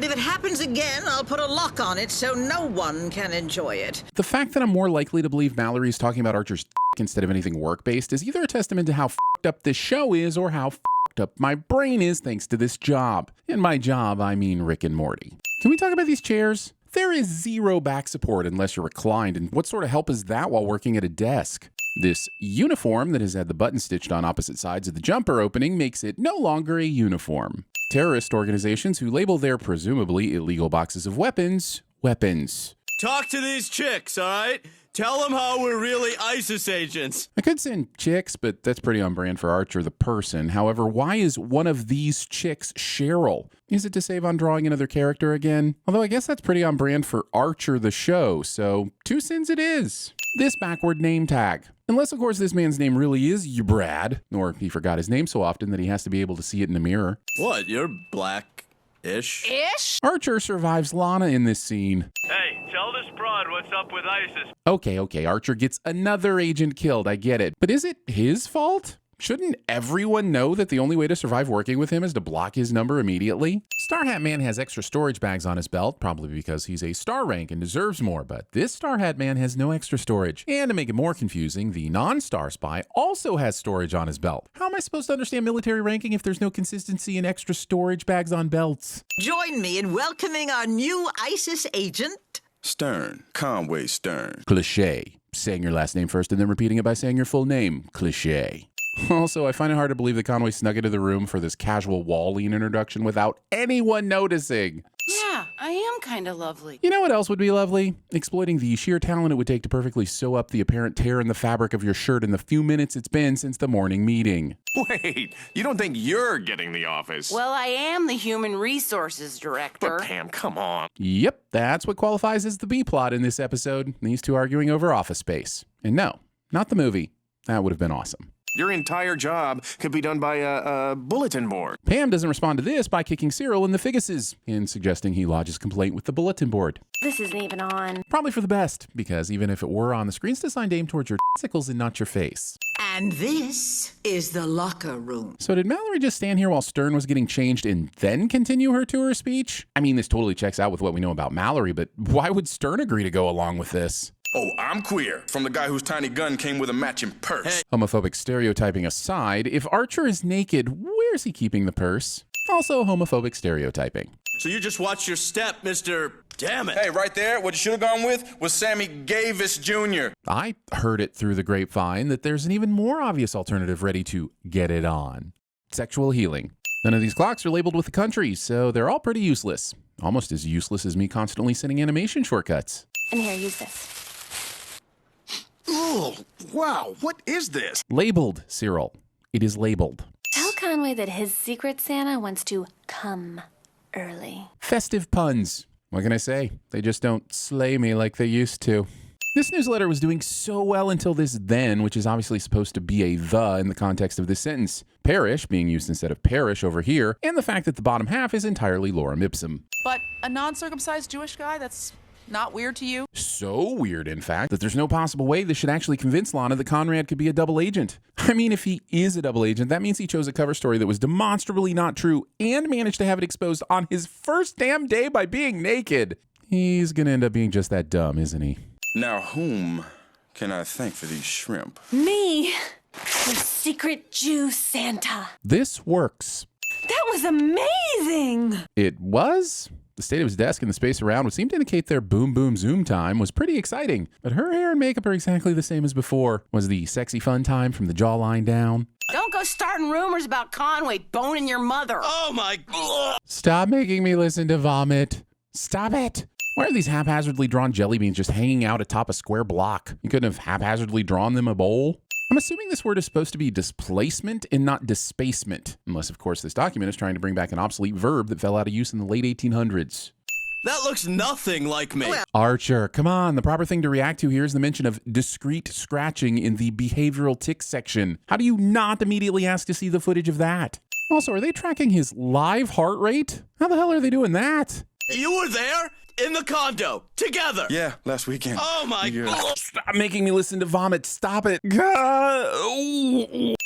And if it happens again, I'll put a lock on it so no one can enjoy it. The fact that I'm more likely to believe Mallory is talking about Archer's instead of anything work-based is either a testament to how f***ed up this show is or how f***ed up my brain is thanks to this job. And by job, I mean Rick and Morty. Can we talk about these chairs? There is zero back support unless you're reclined, and what sort of help is that while working at a desk? This uniform that has had the button stitched on opposite sides of the jumper opening makes it no longer a uniform. Terrorist organizations who label their presumably illegal boxes of weapons, weapons. Talk to these chicks, all right? Tell them how we're really ISIS agents. I could send chicks, but that's pretty on brand for Archer the person. However, why is one of these chicks Cheryl? Is it to save on drawing another character again? Although I guess that's pretty on brand for Archer the show, so TVSins it is. This backward name tag. Unless, of course, this man's name really is Brad, or he forgot his name so often that he has to be able to see it in the mirror. What, you're black-ish? Archer survives Lana in this scene. Hey, tell this broad what's up with ISIS. Okay, Archer gets another agent killed, I get it. But is it his fault? Shouldn't everyone know that the only way to survive working with him is to block his number immediately? Star Hat Man has extra storage bags on his belt, probably because he's a star rank and deserves more, but this Star Hat Man has no extra storage. And to make it more confusing, the non-star spy also has storage on his belt. How am I supposed to understand military ranking if there's no consistency in extra storage bags on belts? Join me in welcoming our new ISIS agent. Stern. Conway Stern. Cliché. Saying your last name first and then repeating it by saying your full name. Cliché. Also, I find it hard to believe that Conway snuck into the room for this casual wall lean introduction without anyone noticing. Yeah, I am kind of lovely. You know what else would be lovely? Exploiting the sheer talent it would take to perfectly sew up the apparent tear in the fabric of your shirt in the few minutes it's been since the morning meeting. Wait, you don't think you're getting the office? Well, I am the human resources director. But Pam, come on. Yep, that's what qualifies as the B-plot in this episode. These two arguing over Office Space. And no, not the movie. That would have been awesome. Your entire job could be done by a bulletin board. Pam doesn't respond to this by kicking Cyril in the figuses and suggesting he lodges complaint with the bulletin board. This isn't even on. Probably for the best, because even if it were on, the screen's designed to aim towards your testicles and not your face. And this is the locker room. So did Mallory just stand here while Stern was getting changed and then continue her tour speech? I mean, this totally checks out with what we know about Mallory, but why would Stern agree to go along with this? Oh, I'm queer. From the guy whose tiny gun came with a matching purse. Homophobic stereotyping aside, if Archer is naked, where's he keeping the purse? Also homophobic stereotyping. So you just watch your step, Mr. Damn it. Hey, right there, what you should have gone with was Sammy Davis Jr. I heard it through the grapevine that there's an even more obvious alternative ready to get it on. Sexual healing. None of these clocks are labeled with the country, so they're all pretty useless. Almost as useless as me constantly sending animation shortcuts. And here, use this. Oh, wow, what is this? Labeled, Cyril. It is labeled. Tell Conway that his secret Santa wants to come early. Festive puns. What can I say? They just don't slay me like they used to. This newsletter was doing so well until this then, which is obviously supposed to be a the in the context of this sentence. Parish being used instead of parish over here, and the fact that the bottom half is entirely lorem ipsum. But a non-circumcised Jewish guy, that's not weird to you? So weird, in fact, that there's no possible way this should actually convince Lana that Conrad could be a double agent. I mean, if he is a double agent, that means he chose a cover story that was demonstrably not true and managed to have it exposed on his first damn day by being naked. He's gonna end up being just that dumb, isn't he? Now, whom can I thank for these shrimp? Me, your secret Jew Santa. This works. That was amazing. It was? The state of his desk and the space around would seem to indicate their boom boom zoom time was pretty exciting, but her hair and makeup are exactly the same as before. Was the sexy fun time from the jawline down? Don't go starting rumors about Conway boning your mother. Oh my God. Stop making me listen to vomit. Stop it. Why are these haphazardly drawn jelly beans just hanging out atop a square block? You couldn't have haphazardly drawn them a bowl? I'm assuming this word is supposed to be displacement and not disspacement, unless, of course, this document is trying to bring back an obsolete verb that fell out of use in the late 1800s. That looks nothing like me. Archer, come on. The proper thing to react to here is the mention of discrete scratching in the behavioral tics section. How do you not immediately ask to see the footage of that? Also, are they tracking his live heart rate? How the hell are they doing that? You were there in the condo together. Yeah, last weekend. Oh my God. Stop making me listen to vomit. Stop it.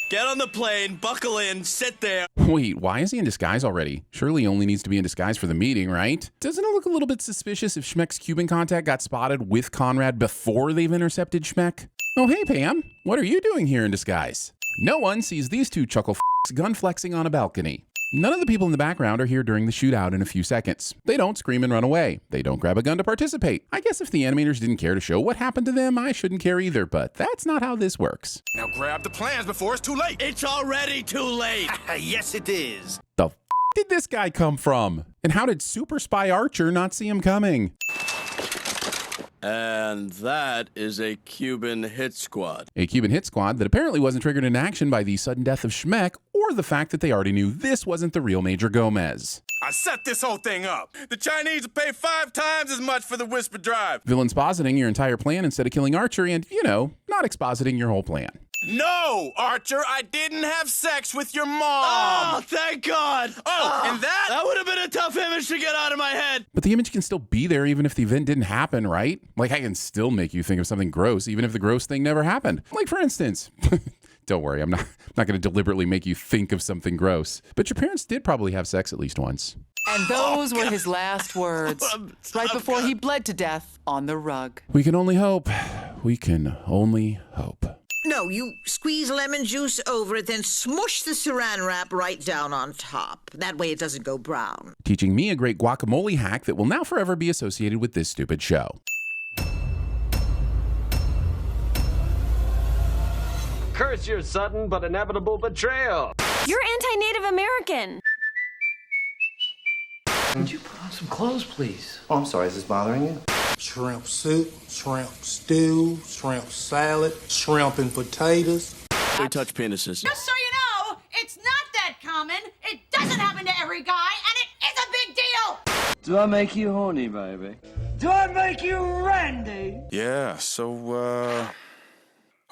Get on the plane, buckle in, sit there. Wait, why is he in disguise already? Surely he only needs to be in disguise for the meeting, right? Doesn't it look a little bit suspicious if Schmeck's Cuban contact got spotted with Conrad before they've intercepted Schmeck? Oh, hey, Pam. What are you doing here in disguise? No one sees these two chuckle f***s gun flexing on a balcony. None of the people in the background are here during the shootout in a few seconds. They don't scream and run away. They don't grab a gun to participate. I guess if the animators didn't care to show what happened to them, I shouldn't care either, but that's not how this works. Now grab the plans before it's too late. It's already too late. Yes, it is. The f*** did this guy come from? And how did Super Spy Archer not see him coming? And that is a Cuban hit squad. A Cuban hit squad that apparently wasn't triggered into action by the sudden death of Schmeck or the fact that they already knew this wasn't the real Major Gomez. I set this whole thing up. The Chinese will pay 5 times as much for the Whisper Drive. Villains expositing your entire plan instead of killing Archer and, not expositing your whole plan. No, Archer, I didn't have sex with your mom. Oh, thank God. And that would have been a tough image to get out of my head. But the image can still be there even if the event didn't happen, right? Like, I can still make you think of something gross even if the gross thing never happened. Like, for instance, don't worry, I'm not going to deliberately make you think of something gross. But your parents did probably have sex at least once. And those were his last words, right before he bled to death on the rug. We can only hope. We can only hope. No, you squeeze lemon juice over it, then smush the saran wrap right down on top. That way it doesn't go brown. Teaching me a great guacamole hack that will now forever be associated with this stupid show. Curse your sudden but inevitable betrayal. You're anti-Native American. Would you put on some clothes, please? Oh, I'm sorry, is this bothering you? Shrimp soup, shrimp stew, shrimp salad, shrimp and potatoes. They touch penises. Just so you know, it's not that common. It doesn't happen to every guy, and it is a big deal. Do I make you horny, baby? Do I make you randy? Yeah, so,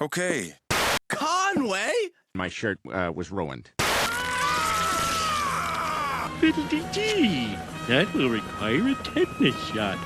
okay. Conway? My shirt was ruined. That will require a tetanus shot.